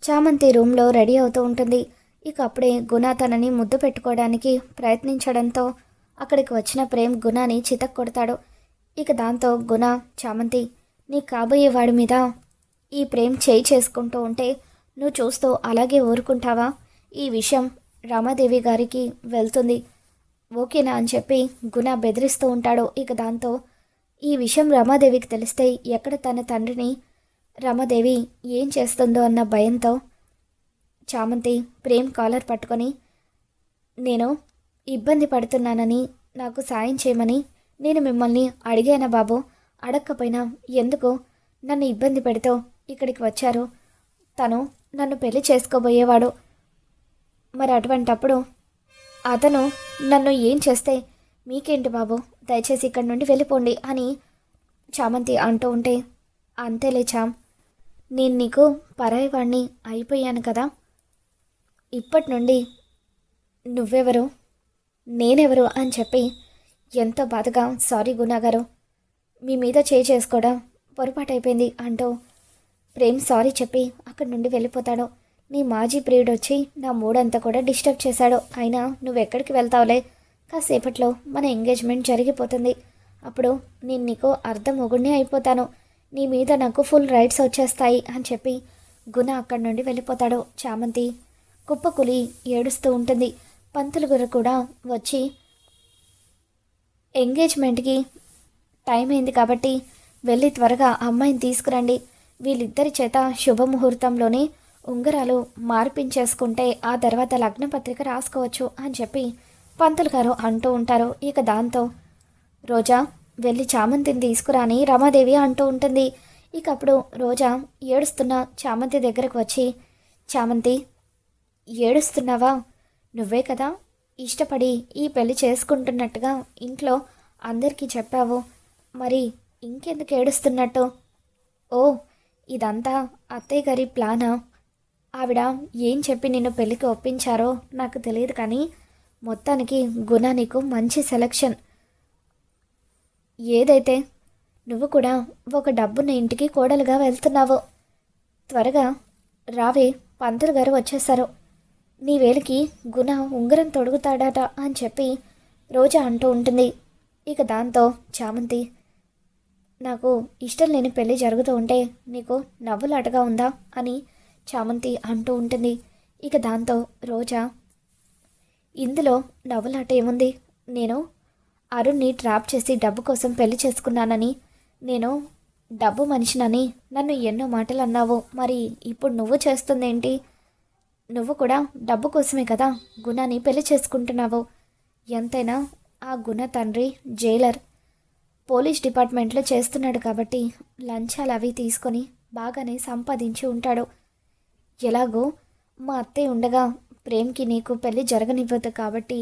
చామంతి రూమ్లో రెడీ అవుతూ ఉంటుంది. ఇక అప్పుడే గుణ తనని ముద్దు పెట్టుకోవడానికి ప్రయత్నించడంతో అక్కడికి వచ్చిన ప్రేమ్ గుణని చితక్కొడతాడు. ఇక దాంతో గుణ, చామంతి, నీ కాబోయే వాడి మీద ఈ ప్రేమ్ చేయి చేసుకుంటూ ఉంటే నువ్వు చూస్తూ అలాగే ఊరుకుంటావా? ఈ విషయం రమాదేవి గారికి వెళ్తుంది, ఓకేనా అని చెప్పి గుణ బెదిరిస్తూ ఉంటాడు. ఇక దాంతో ఈ విషయం రమాదేవికి తెలిస్తే ఎక్కడ తన తండ్రిని రమాదేవి ఏం చేస్తుందో అన్న భయంతో చామంతి ప్రేమ్ కాలర్ పట్టుకొని, నేను ఇబ్బంది పడుతున్నానని నాకు సాయం చేయమని నేను మిమ్మల్ని అడిగానా బాబు? అడగకపోయినా ఎందుకు నన్ను ఇబ్బంది పెడుతూ ఇక్కడికి వచ్చారు? తను నన్ను పెళ్లి చేసుకోబోయేవాడు, మరి అటువంటప్పుడు అతను నన్ను ఏం చేస్తే మీకేంటి బాబు? దయచేసి ఇక్కడి నుండి వెళ్ళిపోండి అని చామంతి అంటూ ఉంటే, అంతేలే చామ్, నేను నీకు పరాయివాణ్ణి అయిపోయాను కదా, ఇప్పటి నుండి నువ్వెవరు నేనెవరు అని చెప్పి ఎంతో బాధగా, సారీ గుణ గారు, మీ మీద చేసుకోవడం పొరపాటు అయిపోయింది అంటూ ప్రేమ్ సారీ చెప్పి అక్కడి నుండి వెళ్ళిపోతాడు. నీ మాజీ ప్రియుడు వచ్చి నా మూడంతా కూడా డిస్టర్బ్ చేశాడు. అయినా నువ్వెక్కడికి వెళ్తావులే, కాసేపట్లో మన ఎంగేజ్మెంట్ జరిగిపోతుంది, అప్పుడు నేను నీకు అర్ధం మొగుడిని అయిపోతాను, నీ మీద నాకు ఫుల్ రైట్స్ వచ్చేస్తాయి అని చెప్పి గుణ అక్కడి నుండి వెళ్ళిపోతాడు. చామంతి కుప్పకులి ఏడుస్తూ ఉంటుంది. పంతులు గారు కూడా వచ్చి ఎంగేజ్మెంట్కి టైం అయింది కాబట్టి వెళ్ళి త్వరగా అమ్మాయిని తీసుకురండి, వీళ్ళిద్దరి చేత శుభముహూర్తంలోనే ఉంగరాలు మార్పించేసుకుంటే ఆ తర్వాత లగ్నపత్రిక రాసుకోవచ్చు అని చెప్పి పంతులు గారు అంటూ ఉంటారు. ఇక దాంతో రోజా వెళ్ళి చామంతిని తీసుకురా అని రమాదేవి అంటూ ఉంటుంది. ఇక అప్పుడు రోజా ఏడుస్తున్న చామంతి దగ్గరకు వచ్చి, చామంతి ఏడుస్తున్నావా? నువ్వే కదా ఇష్టపడి ఈ పెళ్లి చేసుకుంటున్నట్టుగా ఇంట్లో అందరికీ చెప్పావు, మరి ఇంకెందుకు ఏడుస్తున్నట్టు? ఓ, ఇదంతా అత్తయ్య గారి ప్లానా? ఆవిడ ఏం చెప్పి నిన్ను పెళ్ళికి ఒప్పించారో నాకు తెలియదు, కానీ మొత్తానికి గుణ నీకు మంచి సెలక్షన్. ఏదైతే నువ్వు కూడా ఒక డబ్బున్న ఇంటికి కోడలుగా వెళ్తున్నావు, త్వరగా రావే, పంతులు గారు వచ్చేశారు, నీ వేలికి గుణ ఉంగరం తొడుగుతాడట అని చెప్పి రోజా అంటూ ఉంటుంది. ఇక దాంతో చామంతి, నాకు ఇష్టం లేని పెళ్ళి జరుగుతూ ఉంటే నీకు నవ్వులాటగా ఉందా అని చామంతి అంటూ ఉంటుంది. ఇక దాంతో రోజా, ఇందులో నవ్వులాట ఏముంది? నేను అరుణ్ని ట్రాప్ చేసి డబ్బు కోసం పెళ్లి చేసుకున్నానని, నేను డబ్బు మనిషినని నన్ను ఎన్నో మాటలు అన్నావు, మరి ఇప్పుడు నువ్వు చేస్తుందేంటి? నువ్వు కూడా డబ్బు కోసమే కదా గుణని పెళ్లి చేసుకుంటున్నావు. ఎంతైనా ఆ గుణ తండ్రి జైలర్, పోలీస్ డిపార్ట్మెంట్లో చేస్తున్నాడు కాబట్టి లంచాలు అవి తీసుకొని బాగానే సంపాదించి ఉంటాడు. ఎలాగో మా అత్తయ్య ఉండగా ప్రేమ్కి నీకు పెళ్ళి జరగనివ్వదు కాబట్టి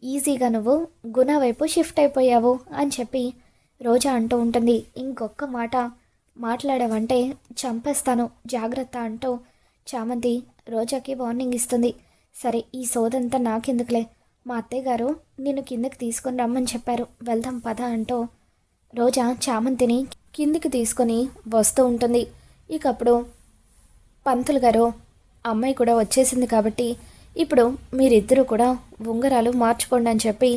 ఈజీగా నువ్వు గుణ వైపు షిఫ్ట్ అయిపోయావు అని చెప్పి రోజా అంటూ ఉంటుంది. ఇంకొక్క మాట మాట్లాడావంటే చంపేస్తాను, జాగ్రత్త అంటూ చామంతి రోజాకి వార్నింగ్ ఇస్తుంది. సరే, ఈ సోదంతా నాకెందుకులే, మా అత్తయ్య గారు నిన్ను కిందకి తీసుకొని రమ్మని చెప్పారు, వెళ్దాం పద అంటూ రోజా చామంతిని కిందికి తీసుకొని వస్తూ ఉంటుంది. ఇక అప్పుడు పంతులు గారు, అమ్మాయి కూడా వచ్చేసింది కాబట్టి ఇప్పుడు మీరిద్దరూ కూడా ఉంగరాలు మార్చుకోండి అని చెప్పి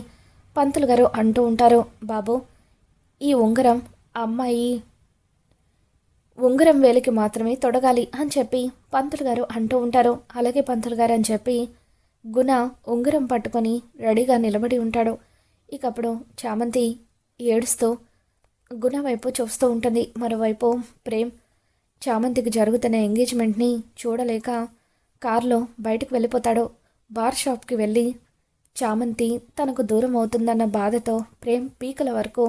పంతులు గారు అంటూ ఉంటారు. బాబు, ఈ ఉంగరం అమ్మాయి ఉంగరం వేలికి మాత్రమే తొడగాలి అని చెప్పి పంతులు గారు అంటూ ఉంటారు. అలాగే పంతులు గారు అని చెప్పి గుణ ఉంగరం పట్టుకొని రెడీగా నిలబడి ఉంటాడు. ఇక అప్పుడు చామంతి ఏడుస్తూ గుణ వైపు చూస్తూ ఉంటుంది. మరోవైపు ప్రేమ్ చామంతికి జరుగుతున్న ఎంగేజ్మెంట్ని చూడలేక కారులో బయటకు వెళ్ళిపోతాడు. బార్ షాప్కి వెళ్ళి చామంతి తనకు దూరం అవుతుందన్న బాధతో ప్రేమ్ పీకల వరకు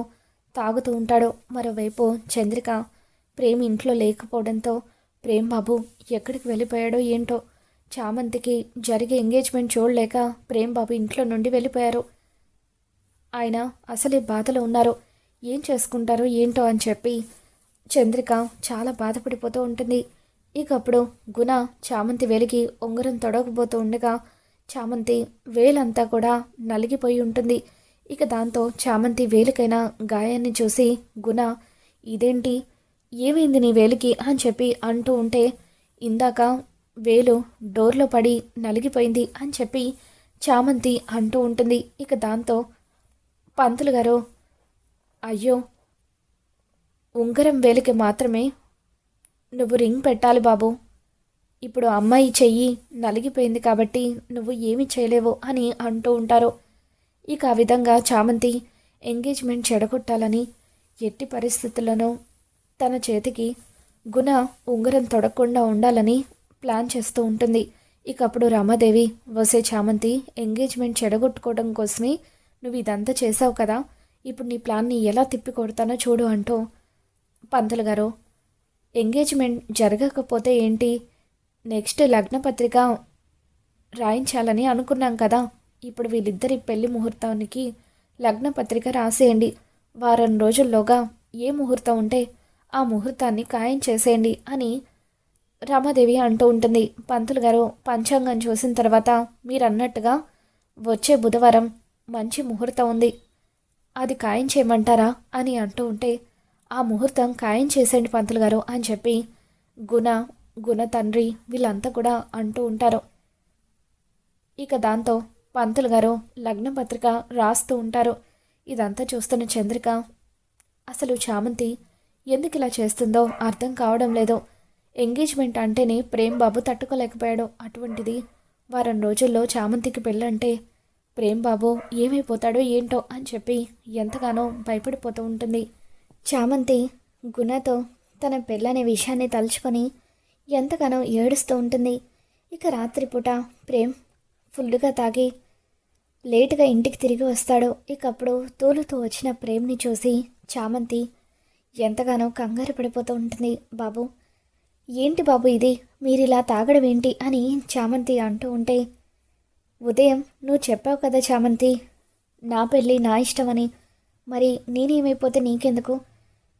తాగుతూ ఉంటాడు. మరోవైపు చంద్రిక ప్రేమ్ ఇంట్లో లేకపోవడంతో ప్రేమ్ బాబు ఎక్కడికి వెళ్ళిపోయాడో ఏంటో, చామంతికి జరిగే ఎంగేజ్మెంట్ చూడలేక ప్రేమ్ బాబు ఇంట్లో నుండి వెళ్ళిపోయారు, ఆయన అసలే బాధలో ఉన్నారు, ఏం చేసుకుంటారో ఏంటో అని చెప్పి చంద్రిక చాలా బాధపడిపోతూ ఉంటుంది. ఇక అప్పుడు గుణ చామంతి వేలికి ఉంగరం తొడగబోతూ ఉండగా చామంతి వేలంతా కూడా నలిగిపోయి ఉంటుంది. ఇక దాంతో చామంతి వేలికైన గాయాన్ని చూసి గుణ, ఇదేంటి, ఏమైంది నీ వేలికి అని చెప్పి అంటూ ఉంటే, ఇందాక వేలు డోర్లో పడి నలిగిపోయింది అని చెప్పి చామంతి అంటూ ఉంటుంది. ఇక దాంతో పంతులు గారు, అయ్యో, ఉంగరం వేలికి మాత్రమే నువ్వు రింగ్ పెట్టాలి బాబు. ఇప్పుడు అమ్మాయి చెయ్యి నలిగిపోయింది కాబట్టి నువ్వు ఏమీ చేయలేవు అని అంటూ ఉంటారు. ఇక ఆ విధంగా చామంతి ఎంగేజ్మెంట్ చెడగొట్టాలని ఎట్టి పరిస్థితుల్లోనూ తన చేతికి గుణ ఉంగరం తొడగకుండా ఉండాలని ప్లాన్ చేస్తూ ఉంటుంది. ఇక అప్పుడు రమాదేవి, వసే చామంతి, ఎంగేజ్మెంట్ చెడగొట్టుకోవడం కోసమే నువ్వు ఇదంతా చేసావు కదా, ఇప్పుడు నీ ప్లాన్ని ఎలా తిప్పి కొడతానో చూడు అంటూ, పంతులు గారు, ఎంగేజ్మెంట్ జరగకపోతే ఏంటి, నెక్స్ట్ లగ్నపత్రిక రాయించాలని అనుకున్నాం కదా, ఇప్పుడు వీళ్ళిద్దరి పెళ్లి ముహూర్తానికి లగ్నపత్రిక రాసేయండి. వారం రోజుల్లోగా ఏ ముహూర్తం ఉంటే ఆ ముహూర్తాన్ని ఖాయం చేసేయండి అని రమాదేవి అంటూ ఉంటుంది. పంతులు గారు పంచాంగం చూసిన తర్వాత మీరు అన్నట్టుగా వచ్చే బుధవారం మంచి ముహూర్తం ఉంది, అది ఖాయం చేయమంటారా అని అంటూ ఉంటే, ఆ ముహూర్తం ఖాయం చేసేయండి పంతులు గారు అని చెప్పి గుణ తండ్రి వీళ్ళంతా కూడా అంటూ ఉంటారు. ఇక దాంతో పంతులు గారు లగ్న పత్రిక రాస్తూ ఉంటారు. ఇదంతా చూస్తున్న చంద్రిక అసలు చామంతి ఎందుకు ఇలా చేస్తుందో అర్థం కావడం లేదు. ఎంగేజ్మెంట్ అంటేనే ప్రేమ్ బాబు తట్టుకోలేకపోయాడు. అటువంటిది వారం రోజుల్లో చామంతికి పెళ్ళంటే ప్రేమ్ బాబు ఏమైపోతాడో ఏంటో అని చెప్పి ఎంతగానో భయపడిపోతూ ఉంటుంది. చామంతి గుణతో తన పెళ్ళనే విషయాన్ని తలుచుకొని ఎంతగానో ఏడుస్తూ ఉంటుంది. ఇక రాత్రిపూట ప్రేమ్ ఫుల్గా తాగి లేటుగా ఇంటికి తిరిగి వస్తాడు. ఇక అప్పుడు తూలుతూ వచ్చిన ప్రేమ్ని చూసి చామంతి ఎంతగానో కంగారు పడిపోతూ ఉంటుంది. బాబు, ఏంటి బాబు ఇది, మీరిలా తాగడం ఏంటి అని చామంతి అంటూ ఉంటే, ఉదయం నువ్వు చెప్పావు కదా చామంతి, నా పెళ్ళి నా ఇష్టమని, మరి నేనేమైపోతే నీకెందుకు,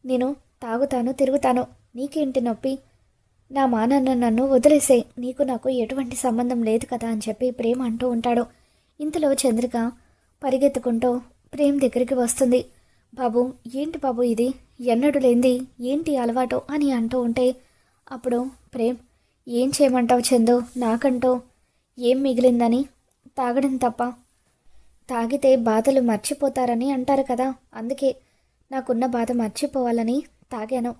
నేను తాగుతాను తిరుగుతాను, నీకేంటి నొప్పి, నా మానన్న నన్ను వదిలేసే, నీకు నాకు ఎటువంటి సంబంధం లేదు కదా అని చెప్పి ప్రేమ్ అంటూ ఉంటాడు. ఇంతలో చంద్రిక పరిగెత్తుకుంటూ ప్రేమ్ దగ్గరికి వస్తుంది. బాబు, ఏంటి బాబు ఇది, ఎన్నడూ లేంది ఏంటి అలవాటు అని అంటూ ఉంటే, అప్పుడు ప్రేమ్, ఏం చేయమంటావు చందు, నాకంటూ ఏం మిగిలిందని, తాగడం తప్ప, తాగితే బాధలు మర్చిపోతారని అంటారు కదా, అందుకే నాకున్న బాధ మర్చిపోవాలని తాగాను,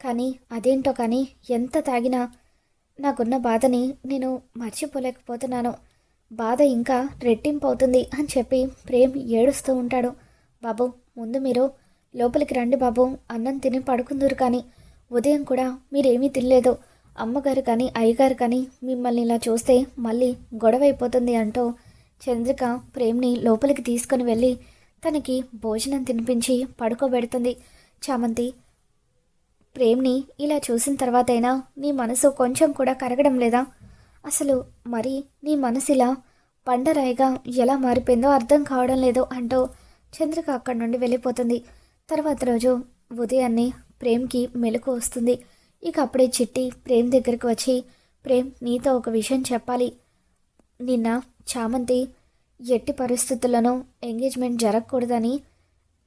కానీ అదేంటో కానీ ఎంత తాగినా నాకున్న బాధని నేను మర్చిపోలేకపోతున్నాను, బాధ ఇంకా రెట్టింపు అవుతుంది అని చెప్పి ప్రేమ్ ఏడుస్తూ ఉంటాడు. బాబు, ముందు మీరు లోపలికి రండి బాబు, అన్నం తిని పడుకుందూరు, కానీ ఉదయం కూడా మీరేమీ తినలేదు, అమ్మగారు కానీ అయ్యగారు కానీ మిమ్మల్ని ఇలా చూస్తే మళ్ళీ గొడవ అయిపోతుంది అంటూ చంద్రిక ప్రేమ్ని లోపలికి తీసుకొని వెళ్ళి తనకి భోజనం తినిపించి పడుకోబెడుతుంది. చామంతి, ప్రేమ్ని ఇలా చూసిన తర్వాతైనా నీ మనసు కొంచెం కూడా కరగడం లేదా, అసలు మరి నీ మనసు ఇలా బండరాయిగా ఎలా మారిపోయిందో అర్థం కావడం లేదు అంటూ చంద్రిక అక్కడి నుండి వెళ్ళిపోతుంది. తర్వాత రోజు ఉదయాన్నే ప్రేమ్కి మెలకు వస్తుంది. ఇక అప్పుడే చిట్టి ప్రేమ్ దగ్గరికి వచ్చి, ప్రేమ్, నీతో ఒక విషయం చెప్పాలి, నిన్న చామంతి ఎట్టి పరిస్థితుల్లోనూ ఎంగేజ్మెంట్ జరగకూడదని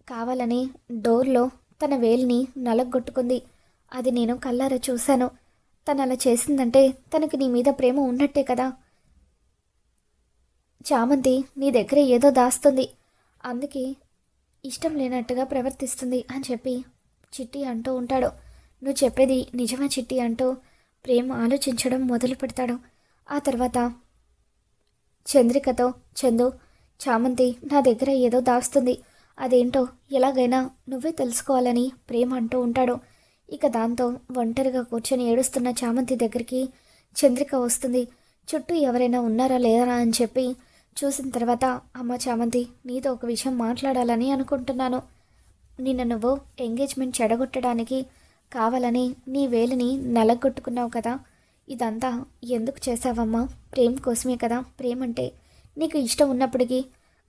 కావాలని డోర్లో తన వేలిని నలగొట్టుకుంది, అది నేను కళ్ళారా చూశాను, తను అలా చేసిందంటే తనకి నీ మీద ప్రేమ ఉన్నట్టే కదా, చామంతి నీ దగ్గర ఏదో దాస్తుంది, అందుకే ఇష్టం లేనట్టుగా ప్రవర్తిస్తుంది అని చెప్పి చిట్టి అంటూ ఉంటాడు. నువ్వు చెప్పేది నిజమా చిట్టి అంటూ ప్రేమ ఆలోచించడం మొదలు పెడతాడు. ఆ తర్వాత చంద్రికతో, చందు, చామంతి నా దగ్గర ఏదో దాస్తుంది, అదేంటో ఎలాగైనా నువ్వే తెలుసుకోవాలని ప్రేమ అంటూ ఉంటాడు. ఇక దాంతో ఒంటరిగా కూర్చొని ఏడుస్తున్న చామంతి దగ్గరికి చంద్రిక వస్తుంది. చుట్టూ ఎవరైనా ఉన్నారా లేరా అని చెప్పి చూసిన తర్వాత, అమ్మ చామంతి, నీతో ఒక విషయం మాట్లాడాలని అనుకుంటున్నాను, నిన్న నువ్వు ఎంగేజ్మెంట్ చెడగొట్టడానికి కావాలని నీ వేలిని నలగొట్టుకున్నావు కదా, ఇదంతా ఎందుకు చేసావమ్మా, ప్రేమ్ కోసమే కదా, ప్రేమ్ అంటే నీకు ఇష్టం ఉన్నప్పటికీ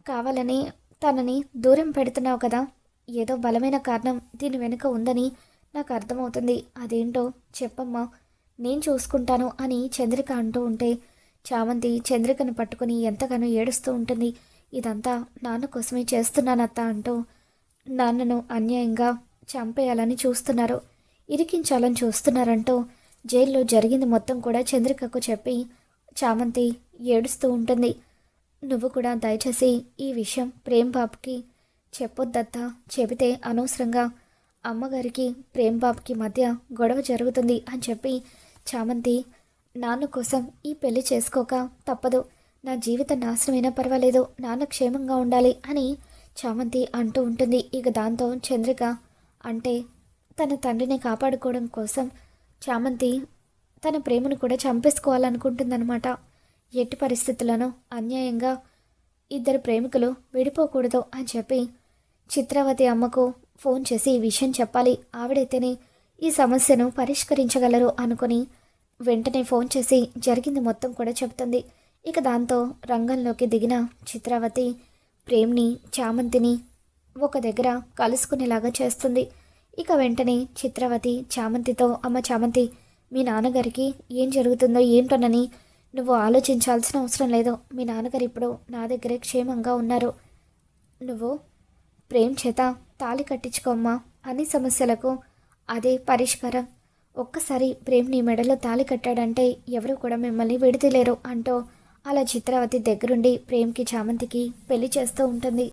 కావాలని తనని దూరం పెడుతున్నావు కదా, ఏదో బలమైన కారణం దీని వెనుక ఉందని నాకు అర్థమవుతుంది, అదేంటో చెప్పమ్మా, నేను చూసుకుంటాను అని చంద్రిక అంటూ ఉంటే చామంతి చంద్రికను పట్టుకుని ఎంతగానో ఏడుస్తూ ఉంటుంది. ఇదంతా నాన్న కోసమే చేస్తున్నానత్త అంటూ నాన్నను అన్యాయంగా చంపేయాలని చూస్తున్నారు, ఇరికించాలని చూస్తున్నారంటూ జైల్లో జరిగింది మొత్తం కూడా చంద్రికకు చెప్పి చామంతి ఏడుస్తూ ఉంటుంది. నువ్వు కూడా దయచేసి ఈ విషయం ప్రేమ్ బాబుకి చెప్పొద్దత్తా, చెబితే అనవసరంగా అమ్మగారికి ప్రేమ్ బాబుకి మధ్య గొడవ జరుగుతుంది అని చెప్పి చామంతి నాన్న కోసం ఈ పెళ్లి చేసుకోక తప్పదు, నా జీవితం నాశనమైనా పర్వాలేదు, నాన్న క్షేమంగా ఉండాలి అని చామంతి అంటూ ఉంటుంది. ఇక దాంతో చంద్రిక అంటే తన తండ్రిని కాపాడుకోవడం కోసం చామంతి తన ప్రేమను కూడా చంపేసుకోవాలనుకుంటుందన్నమాట. ఎట్టి పరిస్థితులను అన్యాయంగా ఇద్దరు ప్రేమికులు విడిపోకూడదు అని చెప్పి చిత్రావతి అమ్మకు ఫోన్ చేసి ఈ విషయం చెప్పాలి, ఆవిడైతేనే ఈ సమస్యను పరిష్కరించగలరు అనుకుని వెంటనే ఫోన్ చేసి జరిగింది మొత్తం కూడా చెప్తుంది. ఇక దాంతో రంగంలోకి దిగిన చిత్రావతి ప్రేమ్ని చామంతిని ఒక దగ్గర కలుసుకునేలాగా చేస్తుంది. ఇక వెంటనే చిత్రావతి చామంతితో, అమ్మ చామంతి, మీ నాన్నగారికి ఏం జరుగుతుందో ఏంటోనని నువ్వు ఆలోచించాల్సిన అవసరం లేదు, మీ నాన్నగారు ఇప్పుడు నా దగ్గరే క్షేమంగా ఉన్నారు, నువ్వు ప్రేమ్ చేత తాళి కట్టించుకోమ్మా, అన్ని సమస్యలకు అదే పరిష్కారం, ఒక్కసారి ప్రేమ్ నీ మెడలో తాళి కట్టాడంటే ఎవరు కూడా మిమ్మల్ని విడతలేరు అంటూ అలా చిత్రావతి దగ్గరుండి ప్రేమ్కి చామంతికి పెళ్లి చేస్తూ ఉంటుంది.